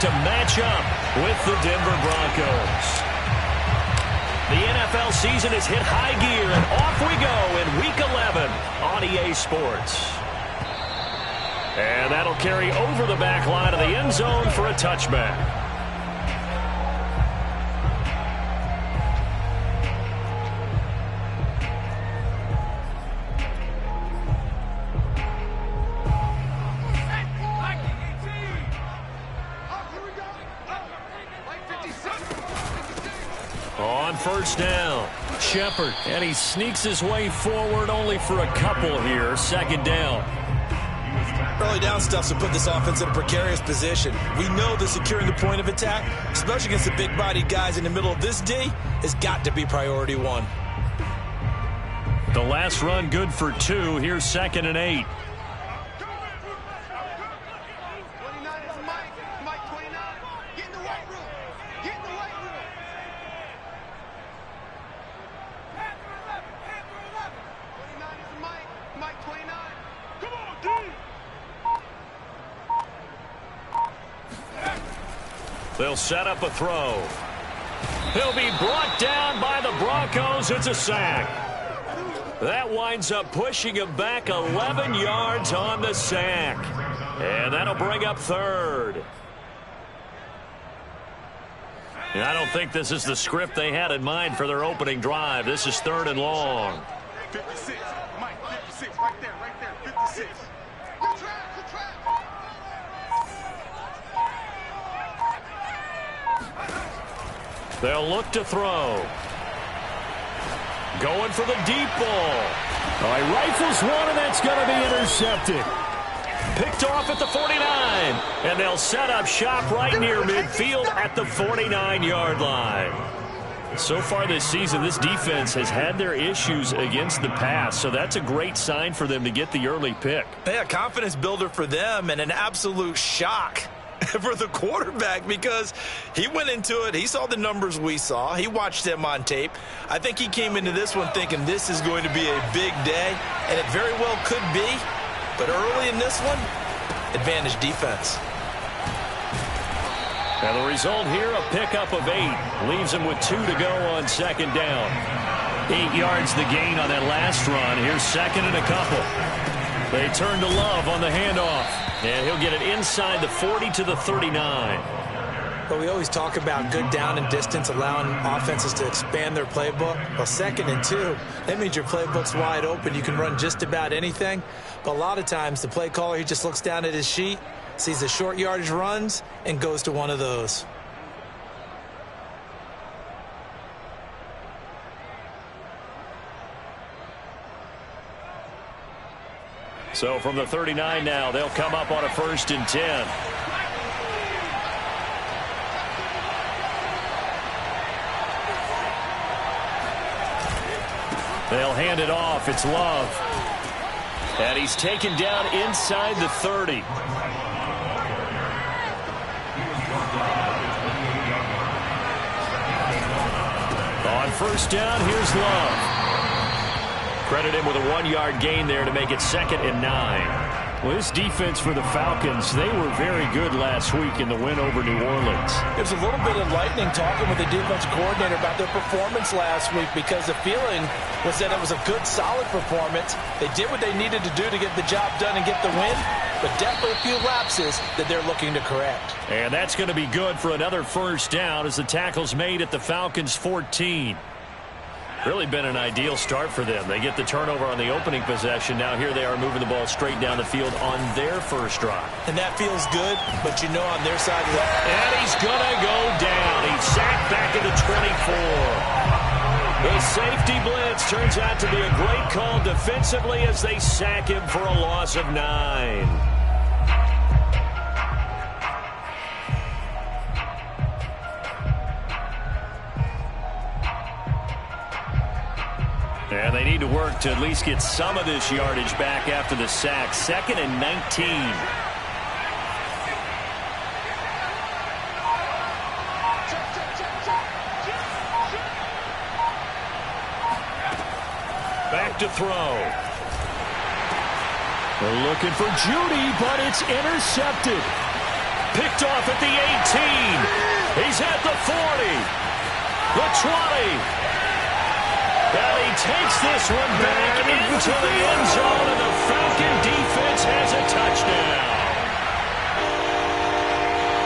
to match up with the Denver Broncos. The NFL season has hit high gear, and off we go in Week 11 on EA Sports. And that'll carry over the back line of the end zone for a touchback. On first down, Shepard, and he sneaks his way forward only for a couple here. Second down. Early down stuff to put this offense in a precarious position. We know that securing the point of attack, especially against the big-bodied guys in the middle of this D, has got to be priority one. The last run good for 2. Here's 2nd and 8. They'll set up a throw. He'll be brought down by the Broncos. It's a sack. That winds up pushing him back 11 yards on the sack. And that'll bring up 3rd. And I don't think this is the script they had in mind for their opening drive. This is 3rd and long. 56. Mike, 56. Right there. 56. Good trap. They'll look to throw. Going for the deep ball. Oh, he rifles one, and that's going to be intercepted. Picked off at the 49. And they'll set up shop right near midfield at the 49-yard line. So far this season, this defense has had their issues against the pass, so that's a great sign for them to get the early pick. Yeah, confidence builder for them and an absolute shock for the quarterback because he went into it. He saw the numbers we saw. He watched them on tape. I think he came into this one thinking this is going to be a big day, and it very well could be. But early in this one, advantage defense. And the result here, a pickup of 8. Leaves him with 2 to go on 2nd down. 8 yards the gain on that last run. Here's 2nd and a couple. They turn to Love on the handoff. And he'll get it inside the 40 to the 39. But we always talk about good down and distance, allowing offenses to expand their playbook. Well, 2nd and 2, that means your playbook's wide open. You can run just about anything. But a lot of times, the play caller, he just looks down at his sheet, sees the short yardage runs, and goes to one of those. So from the 39 now, they'll come up on a 1st and 10. They'll hand it off. It's Love. And he's taken down inside the 30. On 1st down, here's Love. Credit him with a 1-yard gain there to make it 2nd and 9. Well, this defense for the Falcons, they were very good last week in the win over New Orleans. There's a little bit of lightning talking with the defensive coordinator about their performance last week because the feeling was that it was a good, solid performance. They did what they needed to do to get the job done and get the win, but definitely a few lapses that they're looking to correct. And that's going to be good for another 1st down as the tackle's made at the Falcons' 14. Really been an ideal start for them. They get the turnover on the opening possession. Now here they are moving the ball straight down the field on their 1st drive. And that feels good, but you know on their side of the... And he's going to go down. He's sacked back at the 24. The safety blitz turns out to be a great call defensively as they sack him for a loss of 9. And they need to work to at least get some of this yardage back after the sack. 2nd and 19. Back to throw. They're looking for Judy, but it's intercepted. Picked off at the 18. He's at the 40. The 20. And he takes this one back into the end zone, and the Falcon defense has a touchdown.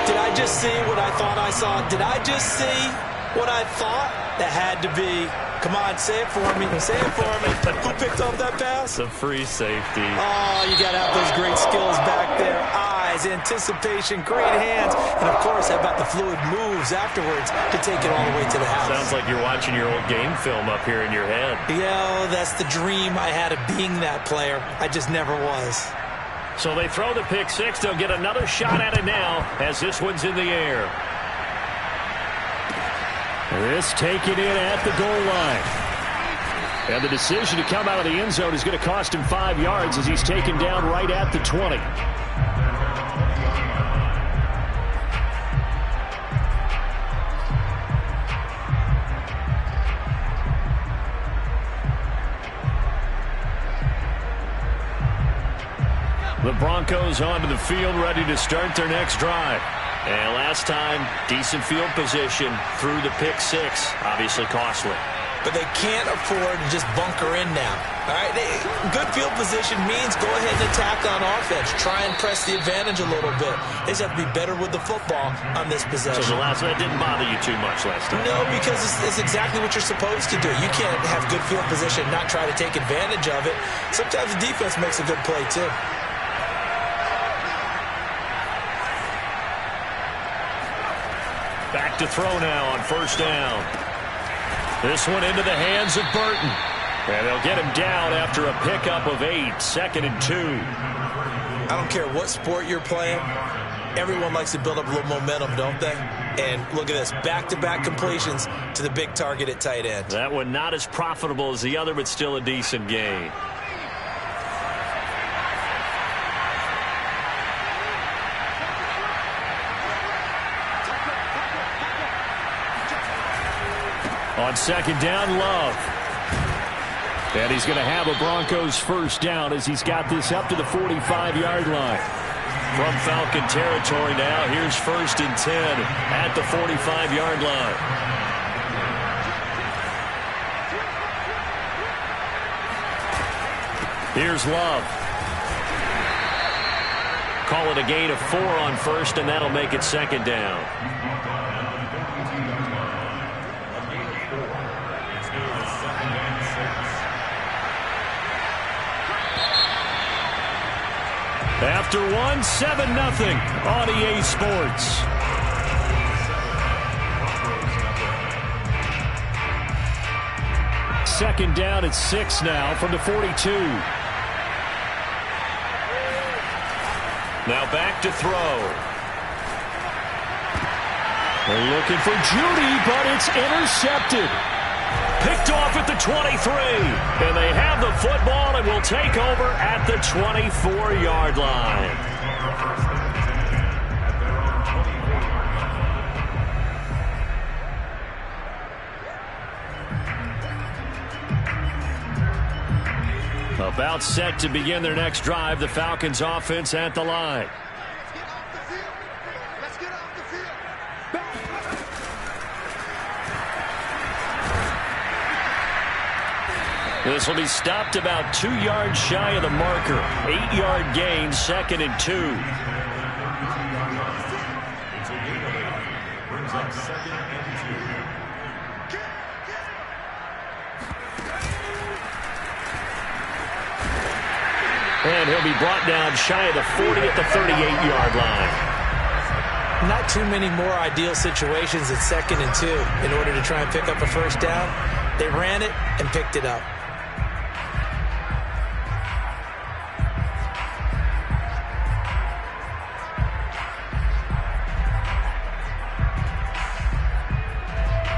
Did I just see what I thought I saw? Did I just see what I thought? That had to be. Come on, say it for me. Say it for me. Who picked off that pass? The free safety. Oh, you got to have those great skills back there. Eyes, anticipation, great hands. And, of course, how about the fluid moves afterwards to take it all the way to the house. Sounds like you're watching your old game film up here in your head. Yeah, that's the dream I had of being that player. I just never was. So they throw the pick six. They'll get another shot at it now as this one's in the air. This taken in at the goal line. And the decision to come out of the end zone is going to cost him 5 yards as he's taken down right at the 20. The Broncos onto the field, ready to start their next drive. And last time, decent field position through the pick six. Obviously costly. But they can't afford to just bunker in now. All right, good field position means go ahead and attack on offense. Try and press the advantage a little bit. They just have to be better with the football on this possession. So the last one didn't bother you too much last time? No, because it's exactly what you're supposed to do. You can't have good field position and not try to take advantage of it. Sometimes the defense makes a good play, too. Back to throw now on first down. This one into the hands of Burton. And they'll get him down after a pickup of 8, 2nd and 2. I don't care what sport you're playing. Everyone likes to build up a little momentum, don't they? And look at this, back-to-back completions to the big target at tight end. That one not as profitable as the other, but still a decent gain. On second down, Love. And he's going to have a Broncos first down as he's got this up to the 45-yard line. From Falcon territory now, here's 1st and 10 at the 45-yard line. Here's Love. Call it a gain of 4 on first, and that'll make it 2nd down. After 1, 7-0 on EA Sports. Second down at 6 now from the 42. Now back to throw. They're looking for Judy, but it's intercepted. Picked off at the 23. And they have the football and will take over at the 24-yard line. About set to begin their next drive. The Falcons offense at the line. This will be stopped about 2 yards shy of the marker. 8-yard gain, 2nd and 2. And he'll be brought down shy of the 40 at the 38-yard line. Not too many more ideal situations at 2nd and 2 in order to try and pick up a first down. They ran it and picked it up.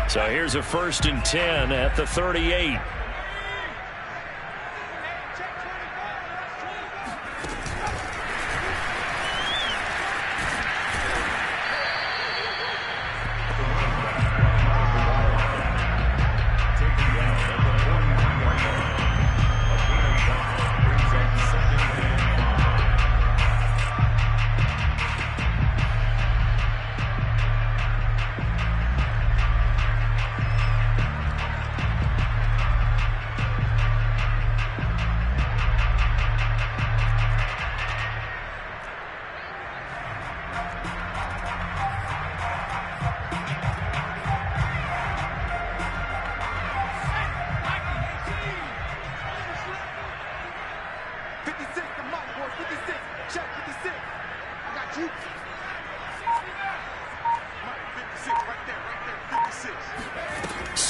So here's a 1st and 10 at the 38.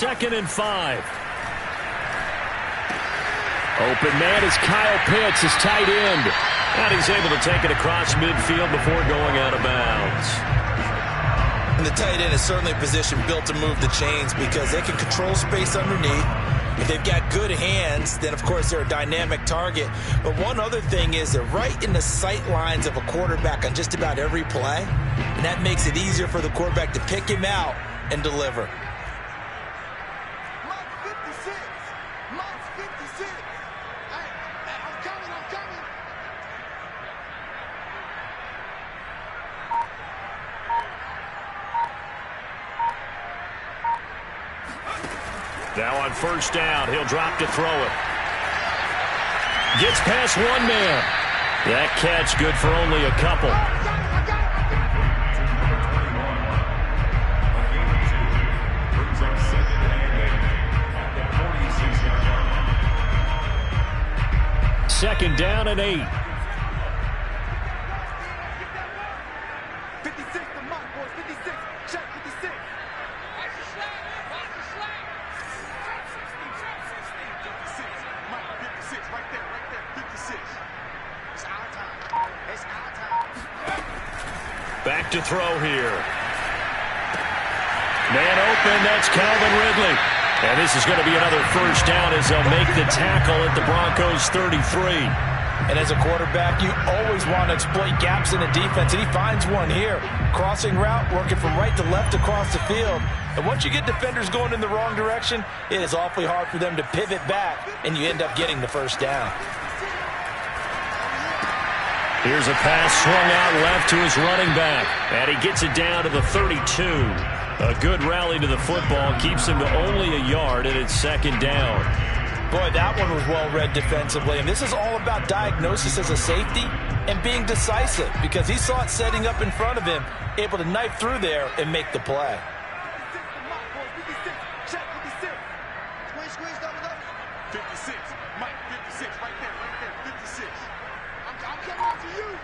2nd and 5. Open man is Kyle Pitts, his tight end. And he's able to take it across midfield before going out of bounds. And the tight end is certainly a position built to move the chains because they can control space underneath. If they've got good hands, then of course they're a dynamic target. But one other thing is they're right in the sight lines of a quarterback on just about every play. And that makes it easier for the quarterback to pick him out and deliver. Now on 1st down, he'll drop to throw it. Gets past one man. That catch good for only a couple. Second down and 8. 56 to Mike, boys. 56. Check 56. Back to throw here. Man open, that's Calvin Ridley. And this is going to be another 1st down as they'll make the tackle at the Broncos 33. And as a quarterback, you always want to exploit gaps in the defense, and he finds one here. Crossing route, working from right to left across the field. And once you get defenders going in the wrong direction, it is awfully hard for them to pivot back, and you end up getting the 1st down. Here's a pass swung out left to his running back. And he gets it down to the 32. A good rally to the football. Keeps him to only a yard, and it's 2nd down. Boy, that one was well read defensively. And this is all about diagnosis as a safety and being decisive because he saw it setting up in front of him, able to knife through there and make the play. 56. Mike, 56. Right there. 56. I'm coming up to you.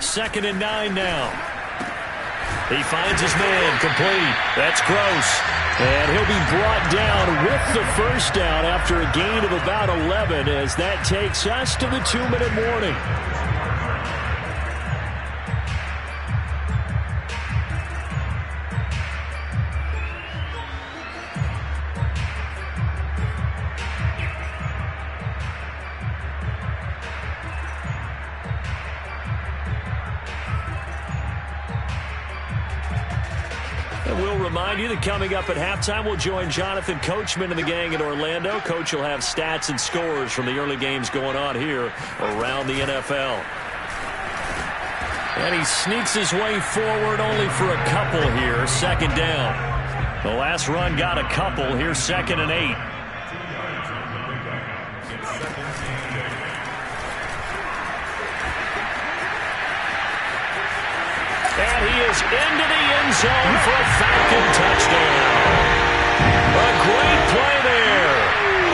2nd and 9 now. He finds his man, complete. That's Gross. And he'll be brought down with the 1st down after a gain of about 11 as that takes us to the 2-minute warning. And we'll remind you that coming up at halftime, we'll join Jonathan Coachman and the gang in Orlando. Coach will have stats and scores from the early games going on here around the NFL. And he sneaks his way forward only for a couple here. 2nd down. The last run got a couple. Here's 2nd and 8. And he is into the end zone for a Falcon touchdown. A great play there.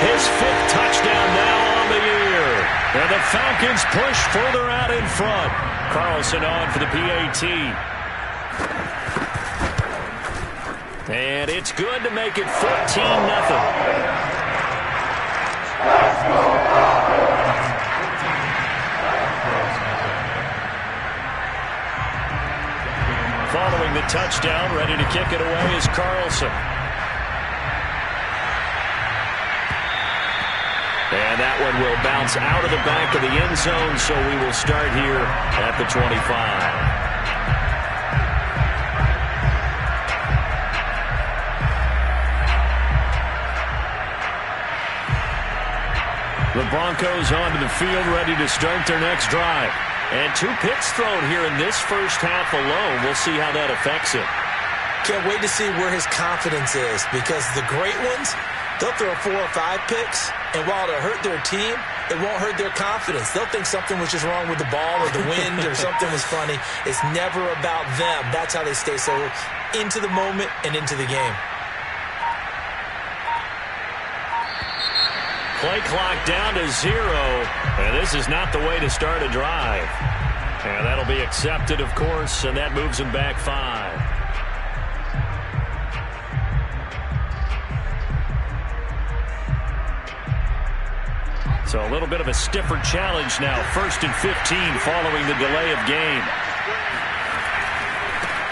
His 5th touchdown now on the year. And the Falcons push further out in front. Carlson on for the PAT. And it's good to make it 14-0. Following the touchdown, ready to kick it away is Carlson. And that one will bounce out of the back of the end zone, so we will start here at the 25. The Broncos onto the field, ready to start their next drive. And 2 picks thrown here in this 1st half alone. We'll see how that affects him. Can't wait to see where his confidence is because the great ones, they'll throw 4 or 5 picks, and while it'll hurt their team, it won't hurt their confidence. They'll think something was just wrong with the ball or the wind or something was funny. It's never about them. That's how they stay so into the moment and into the game. Play clock down to 0, and this is not the way to start a drive. And that'll be accepted, of course, and that moves him back 5. So a little bit of a stiffer challenge now. 1st and 15 following the delay of game.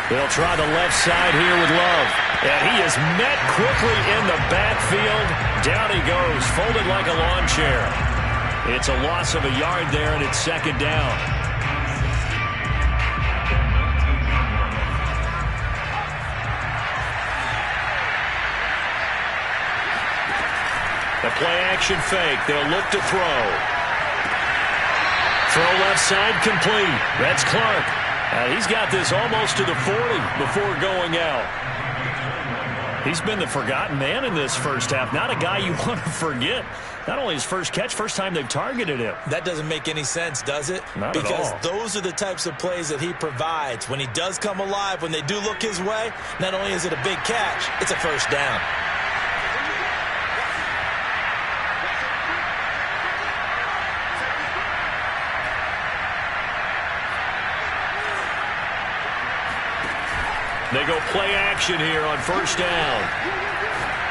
They'll try the left side here with Love. And he is met quickly in the backfield. Down he goes, folded like a lawn chair. It's a loss of a yard there, and it's 2nd down. The play-action fake. They'll look to throw. Throw left side complete. That's Clark. He's got this almost to the 40 before going out. He's been the forgotten man in this first half. Not a guy you want to forget. Not only his first catch, first time they've targeted him. That doesn't make any sense, does it? Not at all. Because those are the types of plays that he provides. When he does come alive, when they do look his way, not only is it a big catch, it's a first down. They go play action here on 1st down.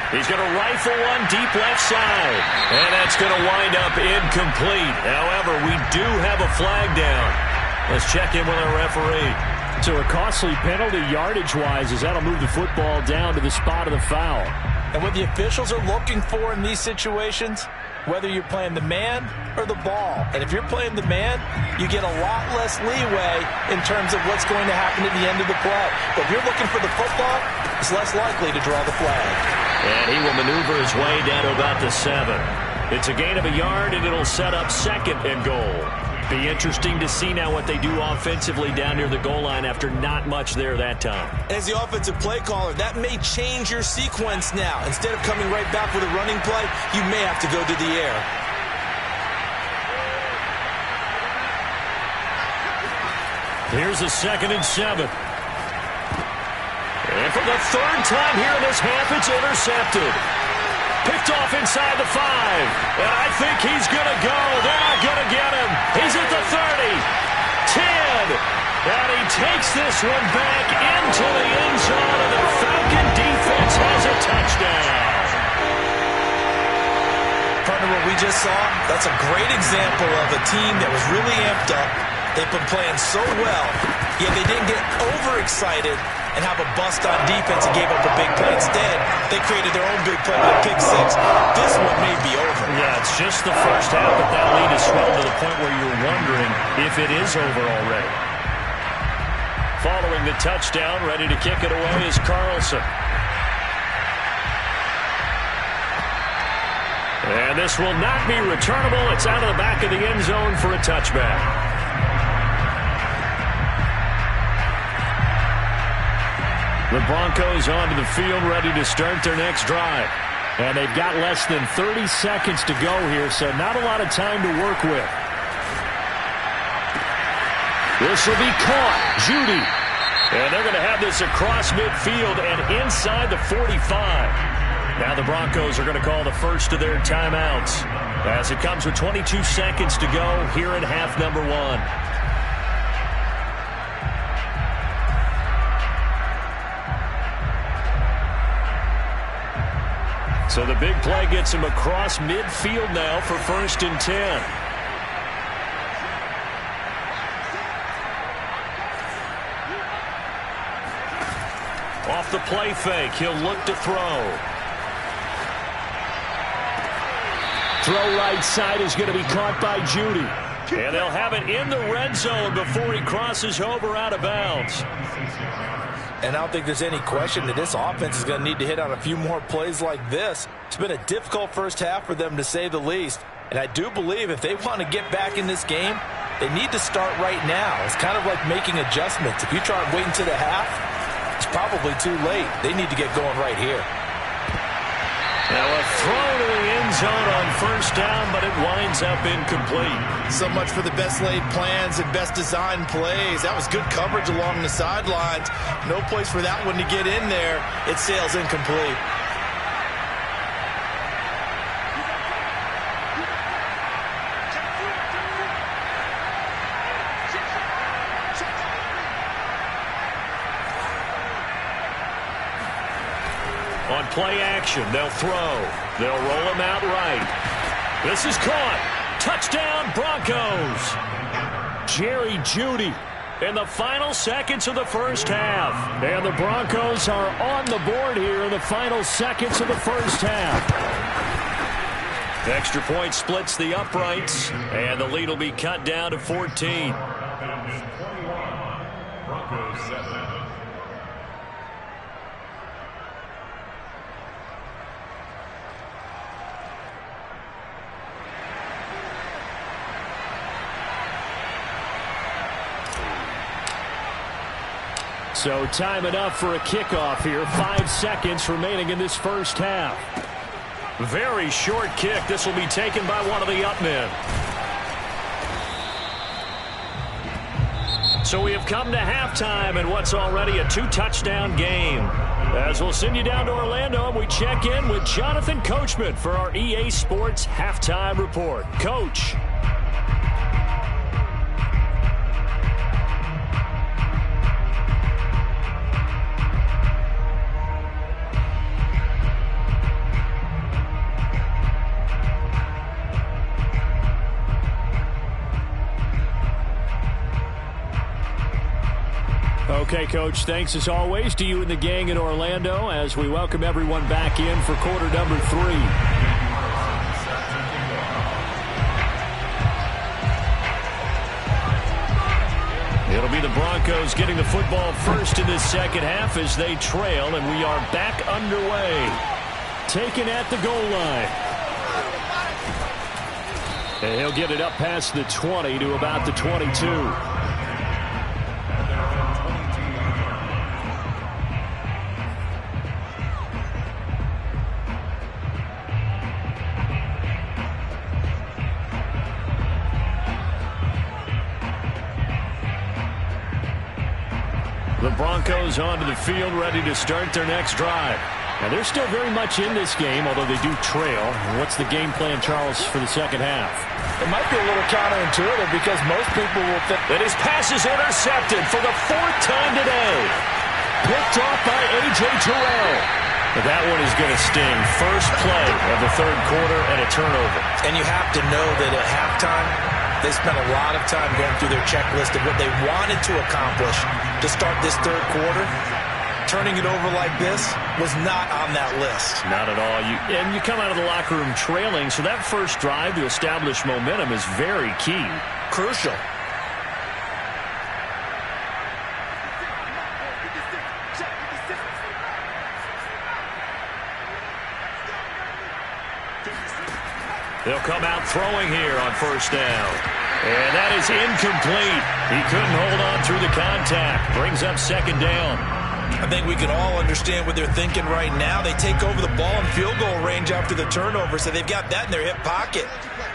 He's going to rifle one deep left side. And that's going to wind up incomplete. However, we do have a flag down. Let's check in with our referee. So a costly penalty yardage-wise as that'll move the football down to the spot of the foul. And what the officials are looking for in these situations, whether you're playing the man or the ball. And if you're playing the man, you get a lot less leeway in terms of what's going to happen at the end of the play. But if you're looking for the football, it's less likely to draw the flag. And he will maneuver his way down to about the 7. It's a gain of a yard, and it'll set up 2nd and goal. Be interesting to see now what they do offensively down near the goal line after not much there that time. As the offensive play caller, that may change your sequence now. Instead of coming right back with a running play, you may have to go to the air. Here's a 2nd and 7. And for the 3rd time here in this half, it's intercepted. Picked off inside the 5. And I think he's going to go. They're not going to get him. He's at the 30. 10. And he takes this one back into the end zone, and the Falcon defense has a touchdown. Partner, what we just saw, that's a great example of a team that was really amped up. They've been playing so well, yet they didn't get overexcited and have a bust on defense and gave up a big play. Instead, they created their own big play with a pick 6. This one may be over. Yeah, it's just the first half, but that lead is swelled to the point where you're wondering if it is over already. Following the touchdown, ready to kick it away is Carlson. And this will not be returnable. It's out of the back of the end zone for a touchback. The Broncos onto the field, ready to start their next drive. And they've got less than 30 seconds to go here, so not a lot of time to work with. This will be caught. Judy. And they're going to have this across midfield and inside the 45. Now the Broncos are going to call the first of their timeouts as it comes with 22 seconds to go here in half number 1. So the big play gets him across midfield now for 1st and 10. Off the play fake, he'll look to throw. Throw right side is going to be caught by Judy. And they'll have it in the red zone before he crosses over out of bounds. And I don't think there's any question that this offense is going to need to hit on a few more plays like this. It's been a difficult first half for them, to say the least. And I do believe if they want to get back in this game, they need to start right now. It's kind of like making adjustments. If you try and wait until the half, it's probably too late. They need to get going right here. Now a throw to the end zone on 1st down, but it winds up incomplete. So much for the best laid plans and best designed plays. That was good coverage along the sidelines. No place for that one to get in there. It sails incomplete. On play action, they'll throw. They'll roll him out right. This is caught. Touchdown, Broncos. Jerry Jeudy in the final seconds of the first half. And the Broncos are on the board here in the final seconds of the first half. Extra point splits the uprights, and the lead will be cut down to 14. Broncos 7. So time enough for a kickoff here. 5 seconds remaining in this first half. Very short kick. This will be taken by one of the up men. So we have come to halftime in what's already a 2-touchdown game. As we'll send you down to Orlando, and we check in with Jonathan Coachman for our EA Sports Halftime Report. Coach. Okay, Coach, thanks as always to you and the gang in Orlando as we welcome everyone back in for quarter number 3. It'll be the Broncos getting the football first in this second half as they trail, and we are back underway. Taken at the goal line. And he'll get it up past the 20 to about the 22. The Broncos onto the field, ready to start their next drive. Now, they're still very much in this game, although they do trail. What's the game plan, Charles, for the second half? It might be a little counterintuitive because most people will think that his pass is intercepted for the 4th time today. Picked off by A.J. Terrell. But that one is going to sting. First play of the third quarter and a turnover. And you have to know that at halftime, they spent a lot of time going through their checklist of what they wanted to accomplish to start this third quarter. Turning it over like this was not on that list. Not at all. And you come out of the locker room trailing, so that first drive to establish momentum is very key. Crucial. They'll come out throwing here on first down. And that is incomplete. He couldn't hold on through the contact. Brings up second down. I think we can all understand what they're thinking right now. They take over the ball in field goal range after the turnover, so they've got that in their hip pocket.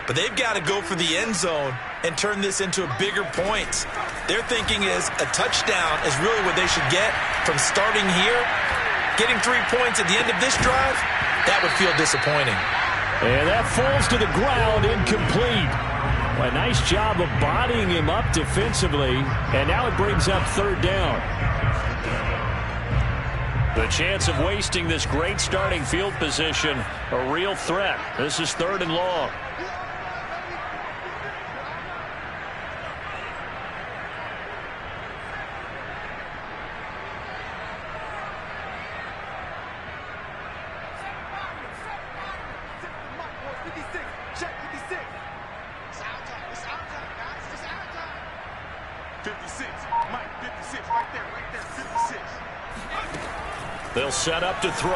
But they've got to go for the end zone and turn this into bigger points. Their thinking is a touchdown is really what they should get from starting here. Getting 3 points at the end of this drive, that would feel disappointing. And that falls to the ground, incomplete. A nice job of bodying him up defensively. And now it brings up third down. The chance of wasting this great starting field position, a real threat. This is 3rd and long. They'll set up to throw.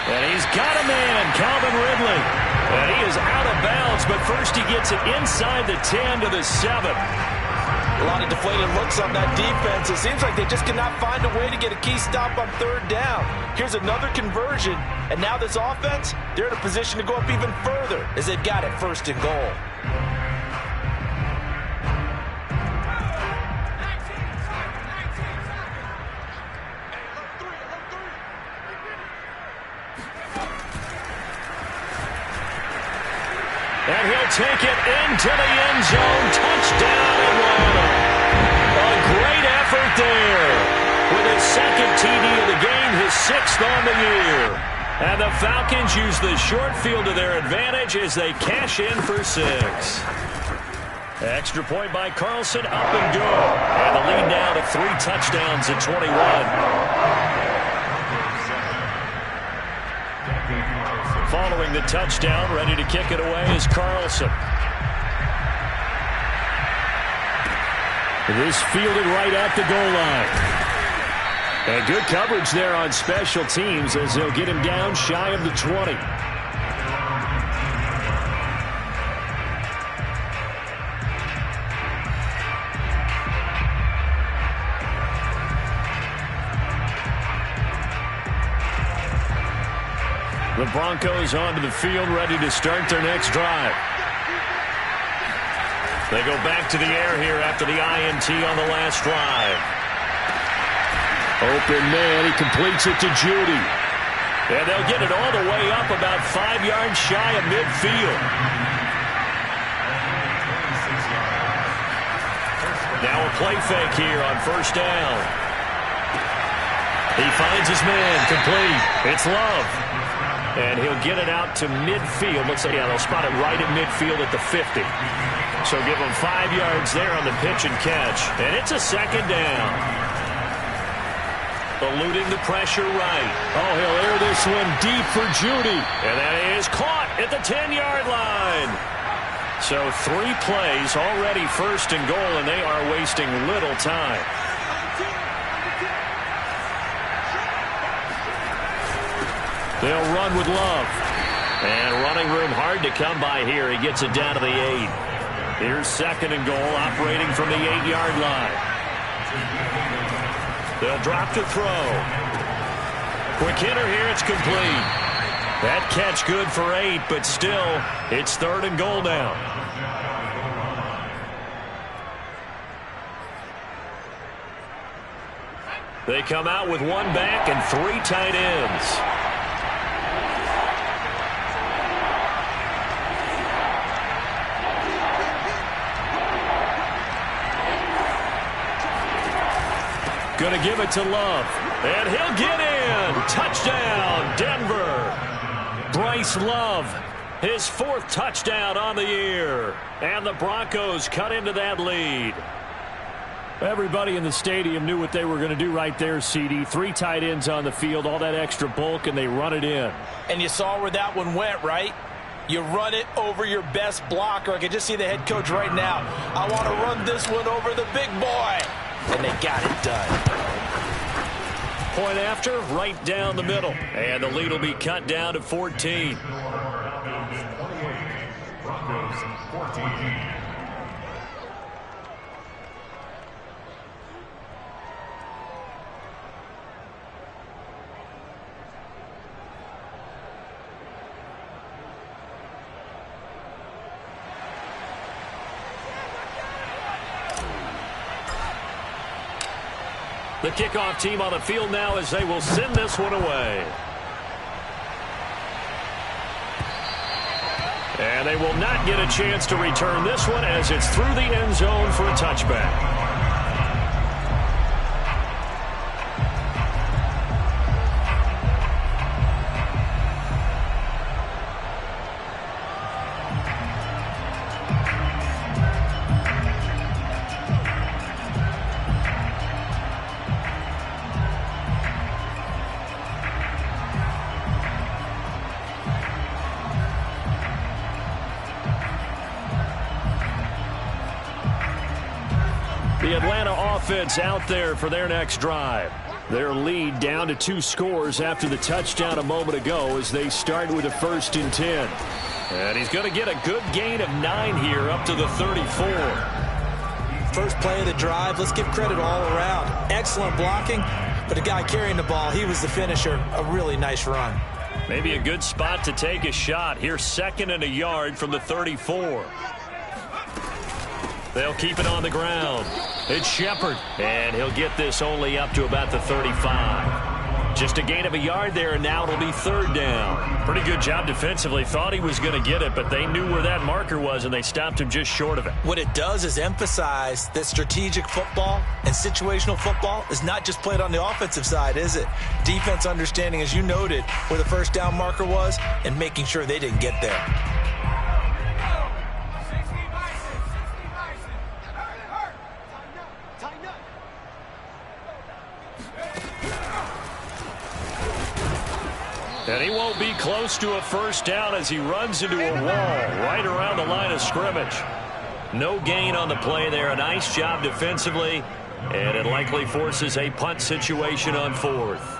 And he's got a man, Calvin Ridley. And he is out of bounds, but first he gets it inside the 10 to the 7. A lot of deflated looks on that defense. It seems like they just cannot find a way to get a key stop on third down. Here's another conversion, and now this offense, they're in a position to go up even further as they've got it 1st and goal. And he'll take it into the end zone. Touchdown, Atlanta. A great effort there. With his 2nd TD of the game, his 6th on the year. And the Falcons use the short field to their advantage as they cash in for 6. Extra point by Carlson, up and good. And the lead now to 3 touchdowns at 21. Following the touchdown, ready to kick it away is Carlson. This fielded right at the goal line. And good coverage there on special teams as they'll get him down shy of the 20. The Broncos onto the field, ready to start their next drive. They go back to the air here after the INT on the last drive. Open man, he completes it to Judy. And they'll get it all the way up about 5 yards shy of midfield. Now a play fake here on first down. He finds his man, complete. It's Love. And he'll get it out to midfield. Let's say, they'll spot it right at midfield at the 50. So give him 5 yards there on the pitch and catch. And it's a second down. Eluding the pressure right. Oh, he'll air this one deep for Judy. And that is caught at the 10-yard line. So 3 plays already first and goal, and they are wasting little time. They'll run with Love. And running room hard to come by here. He gets it down to the 8. Here's second and goal, operating from the 8-yard line. They'll drop to throw. Quick hitter here, it's complete. That catch good for 8, but still, it's third and goal now. They come out with 1 back and 3 tight ends. Going to give it to Love. And he'll get in. Touchdown, Denver. Bryce Love, his 4th touchdown on the year. And the Broncos cut into that lead. Everybody in the stadium knew what they were going to do right there, CD. 3 tight ends on the field, all that extra bulk, and they run it in. And you saw where that one went, right? You run it over your best blocker. I can just see the head coach right now. I want to run this one over the big boy. And they got it done. Point after, right down the middle. And the lead will be cut down to 14. Broncos 14. The kickoff team on the field now as they will send this one away. And they will not get a chance to return this one as it's through the end zone for a touchback. The Atlanta offense out there for their next drive. Their lead down to 2 scores after the touchdown a moment ago as they start with a 1st and 10. And he's going to get a good gain of 9 here up to the 34. First play of the drive, let's give credit all around. Excellent blocking, but the guy carrying the ball, he was the finisher. A really nice run. Maybe a good spot to take a shot. Here's 2nd and a yard from the 34. They'll keep it on the ground. It's Shepard, and he'll get this only up to about the 35. Just a gain of a yard there, and now it'll be third down. Pretty good job defensively. Thought he was going to get it, but they knew where that marker was, and they stopped him just short of it. What it does is emphasize that strategic football and situational football is not just played on the offensive side, is it? Defense understanding, as you noted, where the first down marker was and making sure they didn't get there. And he won't be close to a first down as he runs into a wall right around the line of scrimmage. No gain on the play there. A nice job defensively, and it likely forces a punt situation on fourth.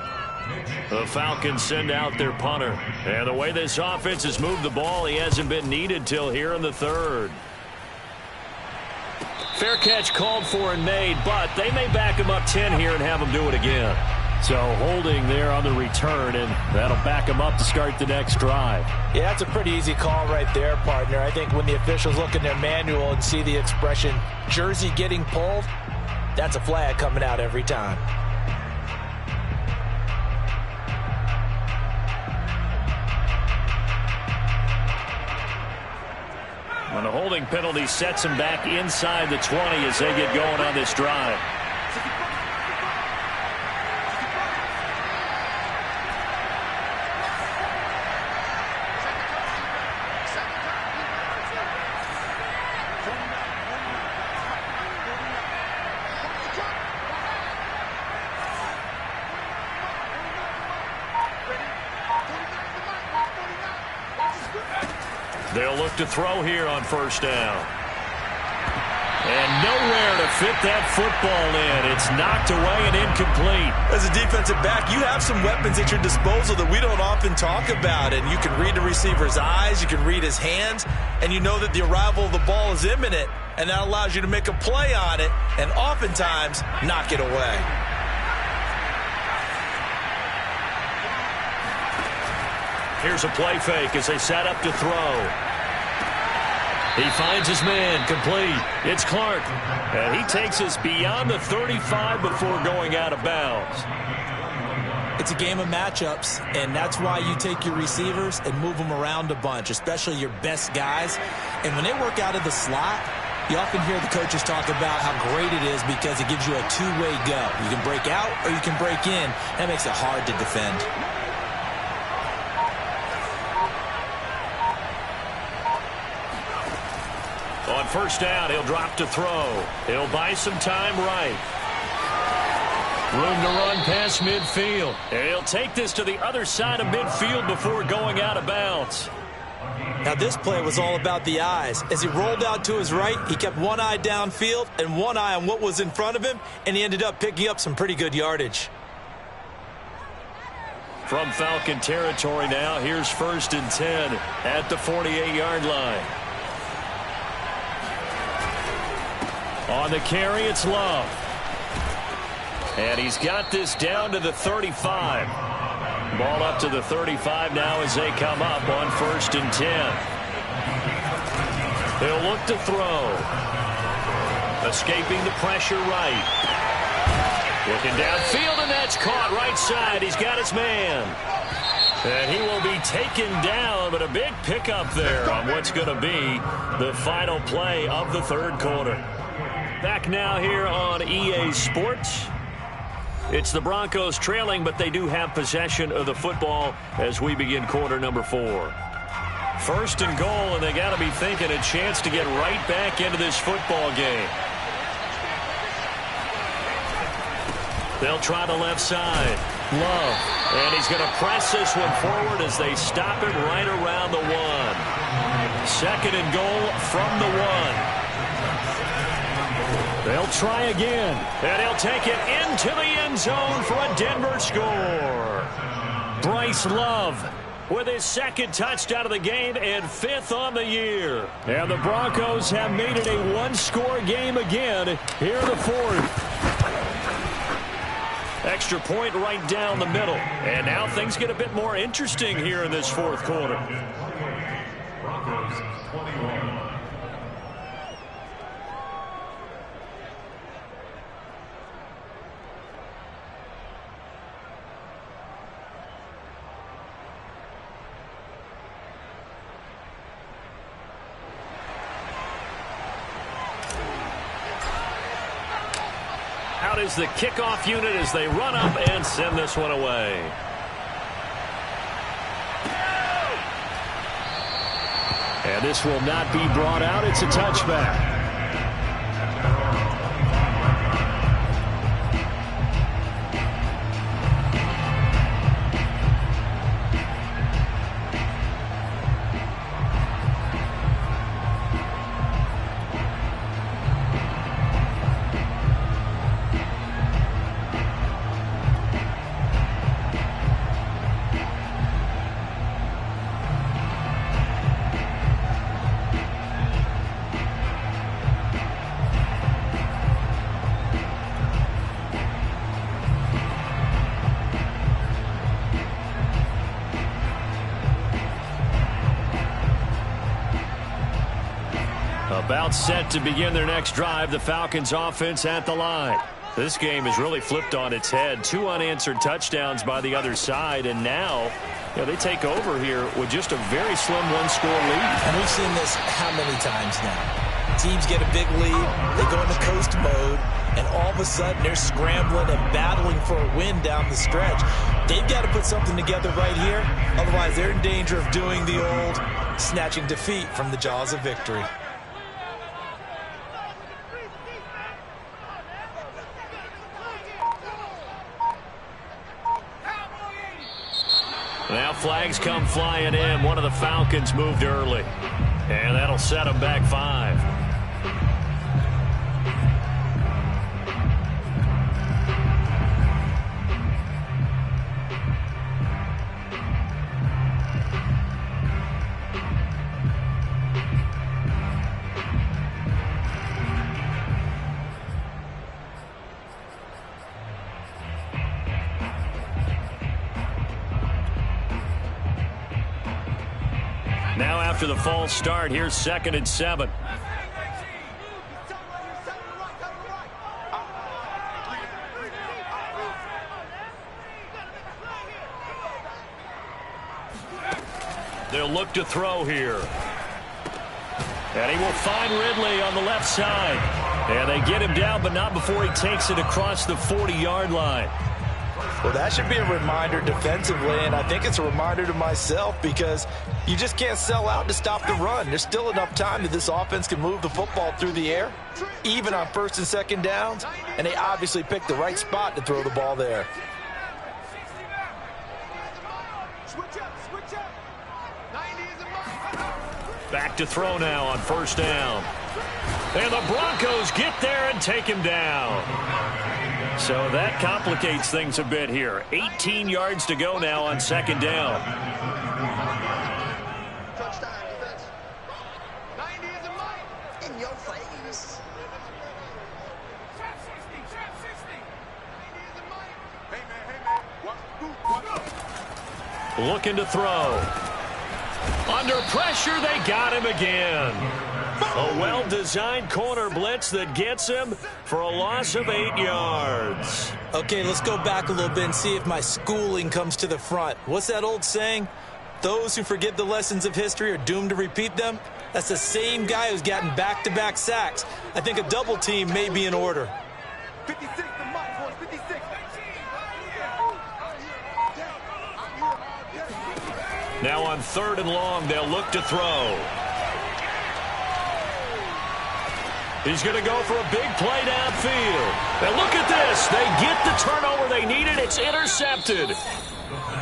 The Falcons send out their punter. And the way this offense has moved the ball, he hasn't been needed till here in the third. Fair catch called for and made, but they may back him up 10 here and have him do it again. So holding there on the return, and that'll back him up to start the next drive. Yeah, that's a pretty easy call right there, partner. I think when the officials look in their manual and see the expression, jersey getting pulled, that's a flag coming out every time. And the holding penalty sets him back inside the 20 as they get going on this drive. They'll look to throw here on first down. And nowhere to fit that football in. It's knocked away and incomplete. As a defensive back, you have some weapons at your disposal that we don't often talk about. And you can read the receiver's eyes, you can read his hands, and you know that the arrival of the ball is imminent. And that allows you to make a play on it and oftentimes knock it away. Here's a play fake as they set up to throw. He finds his man, complete. It's Clark. And he takes us beyond the 35 before going out of bounds. It's a game of matchups, and that's why you take your receivers and move them around a bunch, especially your best guys. And when they work out of the slot, you often hear the coaches talk about how great it is because it gives you a two-way go. You can break out or you can break in. That makes it hard to defend. On first down, he'll drop to throw. He'll buy some time right. Room to run past midfield. And he'll take this to the other side of midfield before going out of bounds. Now, this play was all about the eyes. As he rolled out to his right, he kept one eye downfield and one eye on what was in front of him, and he ended up picking up some pretty good yardage. From Falcon territory now, here's 1st and 10 at the 48-yard line. On the carry, it's Love. And he's got this down to the 35. Ball up to the 35 now as they come up on 1st and 10. He'll look to throw. Escaping the pressure right. Looking downfield, and that's caught right side. He's got his man. And he will be taken down, but a big pickup there on what's going to be the final play of the third quarter. Back now here on EA Sports. It's the Broncos trailing, but they do have possession of the football as we begin quarter number 4. 1st and goal, and they got to be thinking a chance to get right back into this football game. They'll try the left side. Love. And he's going to press this one forward as they stop it right around the 1. 2nd and goal from the 1. They'll try again, and he'll take it into the end zone for a Denver score. Bryce Love with his 2nd touchdown of the game and 5th on the year. And the Broncos have made it a one-score game again here in the 4th. Extra point right down the middle. And now things get a bit more interesting here in this 4th quarter. Broncos 21. Out is the kickoff unit as they run up and send this one away. And this will not be brought out. It's a touchback. About set to begin their next drive. The Falcons offense at the line. This game has really flipped on its head. 2 unanswered touchdowns by the other side, and now they take over here with just a very slim one-score lead. And we've seen this how many times now? Teams get a big lead, they go into coast mode, and all of a sudden they're scrambling and battling for a win down the stretch. They've got to put something together right here, otherwise they're in danger of doing the old snatching defeat from the jaws of victory. Now flags come flying in. One of the Falcons moved early. And that'll set them back 5. Now after the false start, here's 2nd and 7. They'll look to throw here. And he will find Ridley on the left side. And they get him down, but not before he takes it across the 40-yard line. Well, that should be a reminder defensively, and I think it's a reminder to myself because you just can't sell out to stop the run. There's still enough time that this offense can move the football through the air, even on 1st and 2nd downs, and they obviously picked the right spot to throw the ball there. Back to throw now on 1st down. And the Broncos get there and take him down. So that complicates things a bit here. 18 yards to go now on 2nd down. Touchdown defense. 90 is a mic. In your face. Trap 60, trap 60. 90 is a mic. Hey man, watch the Looking to throw. Under pressure, they got him again. A well-designed corner blitz that gets him for a loss of 8 yards. Okay, let's go back a little bit and see if my schooling comes to the front. What's that old saying? Those who forget the lessons of history are doomed to repeat them. That's the same guy who's gotten back-to-back sacks. I think a double team may be in order. 56, the mic, boys, 56. Now on 3rd and long, they'll look to throw. He's going to go for a big play downfield. And look at this. They get the turnover they needed. It's intercepted.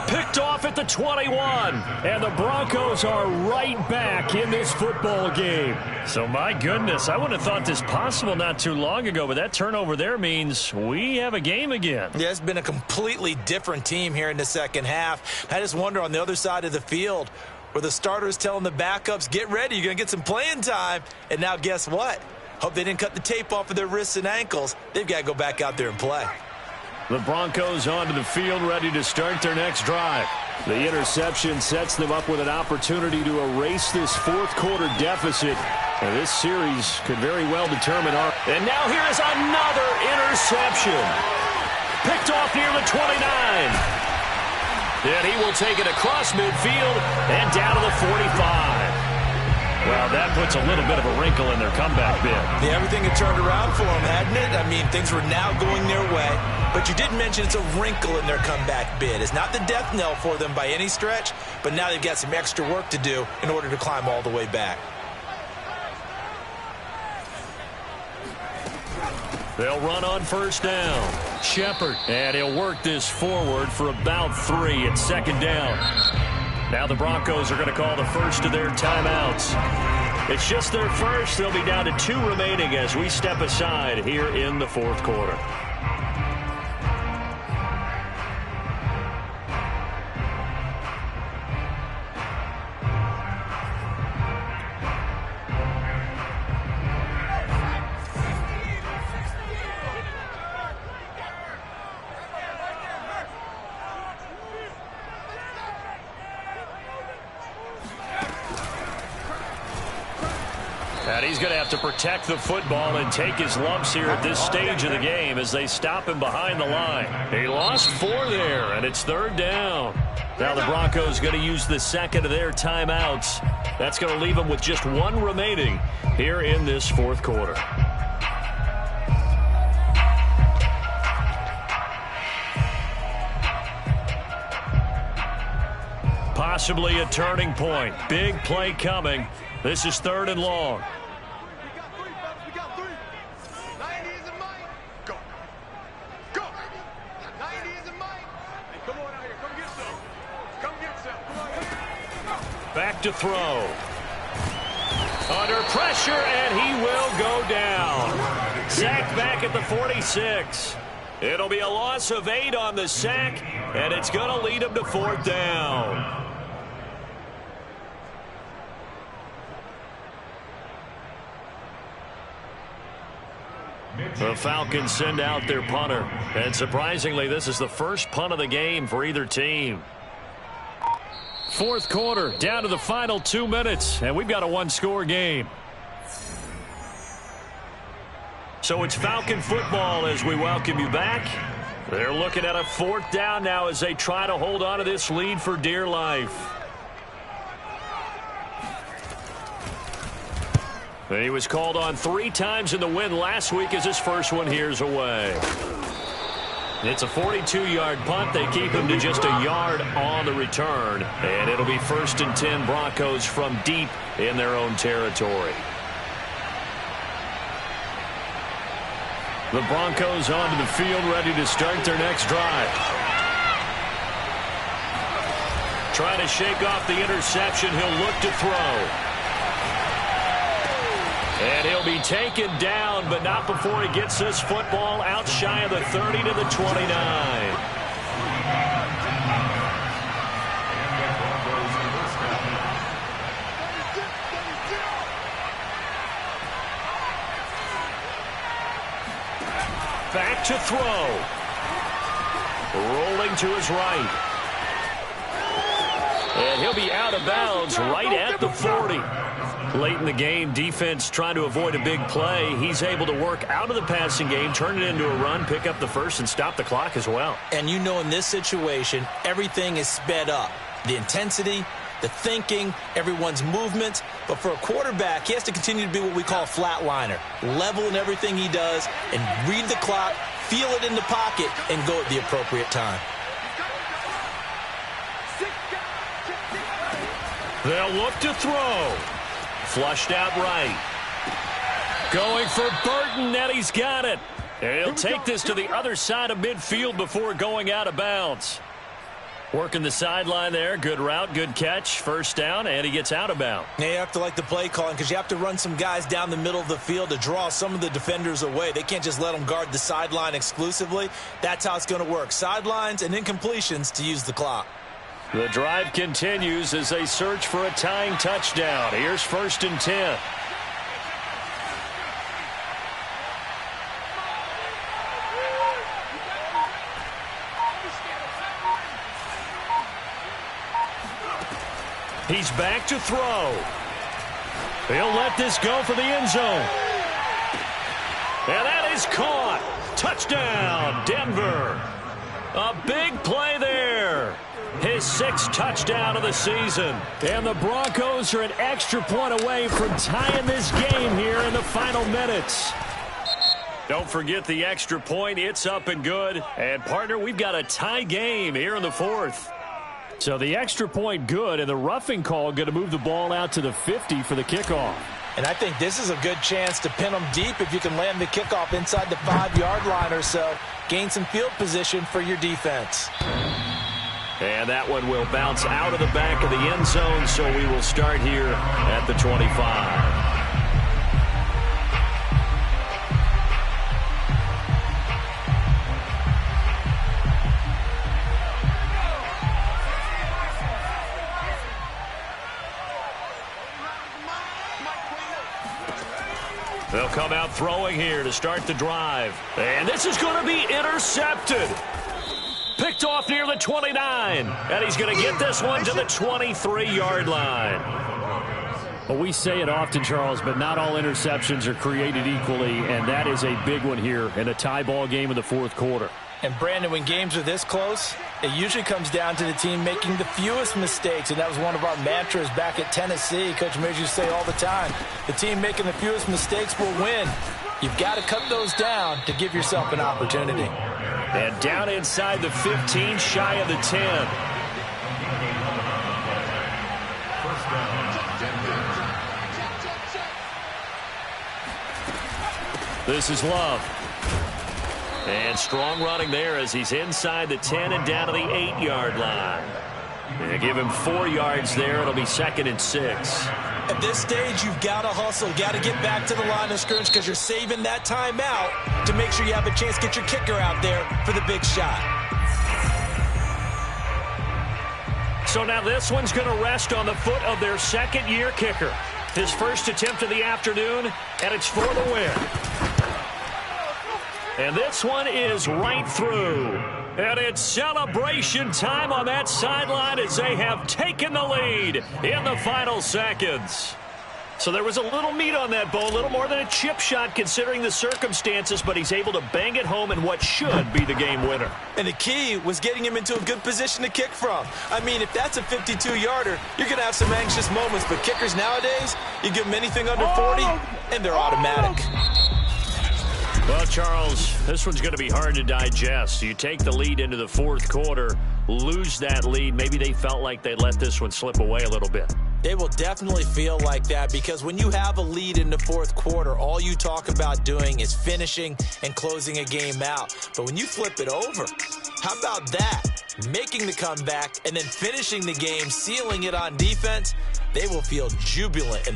Picked off at the 21. And the Broncos are right back in this football game. So, my goodness, I wouldn't have thought this possible not too long ago, but that turnover there means we have a game again. Yeah, it's been a completely different team here in the 2nd half. I just wonder on the other side of the field where the starters telling the backups, get ready, you're going to get some playing time. And now guess what? Hope they didn't cut the tape off of their wrists and ankles. They've got to go back out there and play. The Broncos onto the field, ready to start their next drive. The interception sets them up with an opportunity to erase this 4th quarter deficit. And this series could very well determine our... And now here is another interception. Picked off near the 29. And he will take it across midfield and down to the 45. Well, that puts a little bit of a wrinkle in their comeback bid. Yeah, everything had turned around for them, hadn't it? I mean, things were now going their way. But you did mention it's a wrinkle in their comeback bid. It's not the death knell for them by any stretch, but now they've got some extra work to do in order to climb all the way back. They'll run on first down. Shepard, and he'll work this forward for about 3 at second down. Now the Broncos are going to call the first of their timeouts. It's just their first. They'll be down to 2 remaining as we step aside here in the fourth quarter. And he's going to have to protect the football and take his lumps here at this stage of the game as they stop him behind the line. He lost 4 there, and it's third down. Now the Broncos going to use the second of their timeouts. That's going to leave them with just 1 remaining here in this fourth quarter. Possibly a turning point. Big play coming. This is third and long. We got 3. 90 is a mic. Go. Go. 90 is a mic. Hey, come on out here. Come get some. Come get some. Come on here. Back to throw. Under pressure, and he will go down. Sacked back at the 46. It'll be a loss of 8 on the sack, and it's going to lead him to fourth down. The Falcons send out their punter. And surprisingly, this is the first punt of the game for either team. Fourth quarter, down to the final 2 minutes, and we've got a 1-score game. So it's Falcon football as we welcome you back. They're looking at a fourth down now as they try to hold on to this lead for dear life. He was called on 3 times in the win last week as his first one here's away. It's a 42-yard punt. They keep him to just a yard on the return. And it'll be 1st and 10 Broncos from deep in their own territory. The Broncos onto the field ready to start their next drive. Trying to shake off the interception. He'll look to throw. And he'll be taken down, but not before he gets this football out shy of the 30 to the 29. Back to throw. Rolling to his right. And he'll be out of bounds right at the 40. Late in the game, defense trying to avoid a big play. He's able to work out of the passing game, turn it into a run, pick up the first, and stop the clock as well. And you know in this situation, everything is sped up. The intensity, the thinking, everyone's movement. But for a quarterback, he has to continue to be what we call a flatliner. Level in everything he does and read the clock, feel it in the pocket, and go at the appropriate time. They'll look to throw. Flushed out right. Going for Burton, and he's got it. And he'll take this to the other side of midfield before going out of bounds. Working the sideline there. Good route, good catch. First down, and he gets out of bounds. Now you have to like the play calling because you have to run some guys down the middle of the field to draw some of the defenders away. They can't just let them guard the sideline exclusively. That's how it's going to work. Sidelines and incompletions to use the clock. The drive continues as they search for a tying touchdown. Here's 1st and 10. He's back to throw. He'll let this go for the end zone. And that is caught. Touchdown, Denver. A big play there. His his 6th touchdown of the season. And the Broncos are an extra point away from tying this game here in the final minutes. Don't forget the extra point. It's up and good. And, partner, we've got a tie game here in the 4th. So the extra point good, and the roughing call going to move the ball out to the 50 for the kickoff. And I think this is a good chance to pin them deep if you can land the kickoff inside the 5-yard line or so. Gain some field position for your defense. And that one will bounce out of the back of the end zone, so we will start here at the 25. They'll come out throwing here to start the drive. And this is going to be intercepted. Picked off near the 29. And he's going to get this one to the 23-yard line. Well, we say it often, Charles, but not all interceptions are created equally, and that is a big one here in a tie ball game in the 4th quarter. And, Brandon, when games are this close, it usually comes down to the team making the fewest mistakes, and that was one of our mantras back at Tennessee. Coach Mears used to say all the time, the team making the fewest mistakes will win. You've got to cut those down to give yourself an opportunity. And down inside the 15, shy of the 10. This is Love. And strong running there as he's inside the 10 and down to the 8-yard line. And give him 4 yards there. It'll be 2nd and 6. At this stage, you've got to hustle. Got to get back to the line of scrimmage because you're saving that timeout to make sure you have a chance to get your kicker out there for the big shot. So now this one's going to rest on the foot of their 2nd-year kicker. His first attempt of the afternoon, and it's for the win. And this one is right through. And it's celebration time on that sideline as they have taken the lead in the final seconds. So there was a little meat on that bone, a little more than a chip shot considering the circumstances, but he's able to bang it home in what should be the game winner. And the key was getting him into a good position to kick from. I mean, if that's a 52-yarder, you're going to have some anxious moments, but kickers nowadays, you give them anything under 40, and they're automatic. Well, Charles, this one's going to be hard to digest. You take the lead into the 4th quarter, lose that lead. Maybe they felt like they let this one slip away a little bit. They will definitely feel like that because when you have a lead in the 4th quarter, all you talk about doing is finishing and closing a game out. But when you flip it over, how about that? Making the comeback and then finishing the game, sealing it on defense, they will feel jubilant.